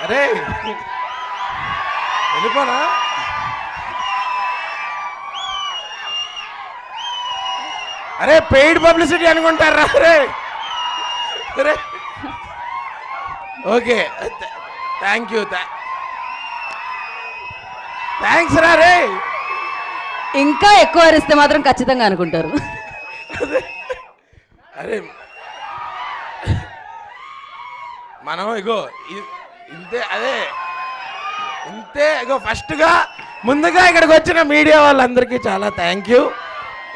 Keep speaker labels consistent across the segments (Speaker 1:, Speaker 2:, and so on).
Speaker 1: అరే వెళ్ళిపోనా? అరే paid publicity అనుకుంటారా? అరే అరే ఓకే, థ్యాంక్ యూ, థ్యాంక్స్ రా. రే
Speaker 2: ఇంకా ఎక్కువ అరిస్తే మాత్రం ఖచ్చితంగా అనుకుంటారు.
Speaker 1: అరే మనం ఇగో ఇంతే, అదే ఇంతే. ఇగో ఫస్ట్గా ముందుగా ఇక్కడికి వచ్చిన మీడియా వాళ్ళందరికీ చాలా థ్యాంక్ యూ.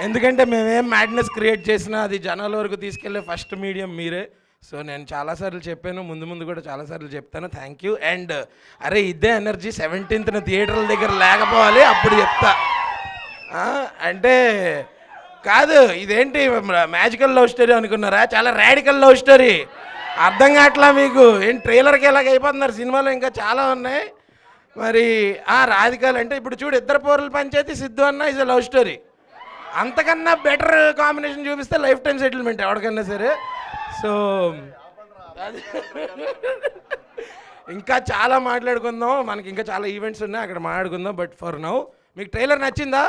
Speaker 1: ఎందుకంటే మేమేం మ్యాడ్నెస్ క్రియేట్ చేసినా అది జనాల వరకు తీసుకెళ్లే ఫస్ట్ మీడియం మీరే. సో నేను చాలాసార్లు చెప్పాను, ముందు ముందు కూడా చాలాసార్లు చెప్తాను. Thank you. అండ్ అరే ఇదే ఎనర్జీ 17th థియేటర్ల దగ్గర లేకపోవాలి, అప్పుడు చెప్తా. అంటే కాదు, ఇదేంటి మ్యాజికల్ లవ్ స్టోరీ అనుకున్నారా? చాలా రాడికల్ లవ్ స్టోరీ. అర్థం కావట్లా మీకు? ఏం ట్రైలర్కి ఎలాగ అయిపోతున్నారు, సినిమాలో ఇంకా చాలా ఉన్నాయి. మరి రాధికల్ అంటే ఇప్పుడు చూడు, ఇద్దరు పౌరుల పంచాయతీ, సిద్ధు అన్న ఇస్ లవ్ స్టోరీ. అంతకన్నా బెటర్ కాంబినేషన్ చూపిస్తే లైఫ్ టైం సెటిల్మెంట్ ఎవరికన్నా సరే. సో ఇంకా చాలా మాట్లాడుకుందాం, మనకి ఇంకా చాలా ఈవెంట్స్ ఉన్నాయి, అక్కడ మాట్లాడుకుందాం. బట్ ఫర్ నౌ మీకు ట్రైలర్ నచ్చిందా?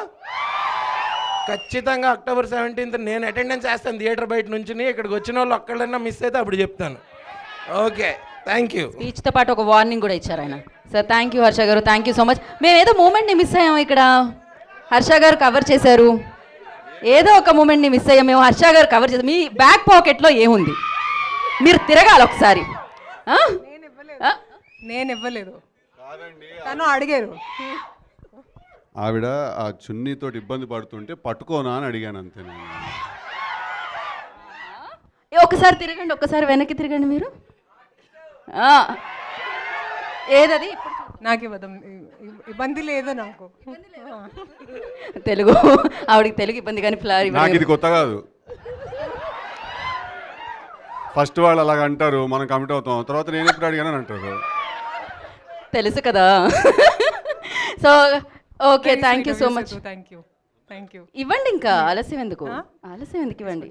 Speaker 1: ఖచ్చితంగా October 17th నేను అటెండెన్స్ వేస్తాను థియేటర్ బయట నుంచి. ఇక్కడికి వచ్చిన వాళ్ళు ఒక్కళ్ళన్నా మిస్ అయితే అప్పుడు చెప్తాను. Okay, thank you.
Speaker 2: స్పీచ్తో పాటు ఒక వార్నింగ్ కూడా ఇచ్చారు ఆయన. సార్ థ్యాంక్ యూ హర్ష గారు, థ్యాంక్ యూ సో మచ్. మేము ఏదో మూమెంట్ని మిస్ అయ్యాము ఇక్కడ, హర్ష గారు కవర్ చేశారు. ఏదో ఒక మూమెంట్ని మిస్ అయ్యాం మేము, హర్ష గారు కవర్ చేశారు. మీ బ్యాక్ పాకెట్లో ఏముంది? మీరు తిరగాలి ఒకసారి.
Speaker 3: నేను ఇవ్వలేదు, తను అడిగారు.
Speaker 4: ఆవిడ ఆ చున్నీతో ఇబ్బంది పడుతుంటే పట్టుకోనా అని అడిగాను, అంతే. నేను
Speaker 2: ఒకసారి తిరగండి, ఒక్కసారి వెనక్కి తిరగండి మీరు. ఏదది?
Speaker 3: నాకు ఇబ్బంది లేదు, నాకు
Speaker 2: తెలుగు ఆవిడకి తెలుగు ఇబ్బంది కానీ
Speaker 4: నాకు ఇది కొత్త కాదు. ఫస్ట్ వాళ్ళు అలాగ అంటారు, మనం కమిట్ అవుతాం, తర్వాత నేను ఎప్పుడు అడిగానని అంటారు.
Speaker 2: తెలుసు కదా. So okay, thank you so much.
Speaker 3: Thank you.
Speaker 2: ఇవ్వండి, ఇంకా ఆలస్యం ఎందుకు? ఆలస్యం ఎందుకు? ఇవ్వండి.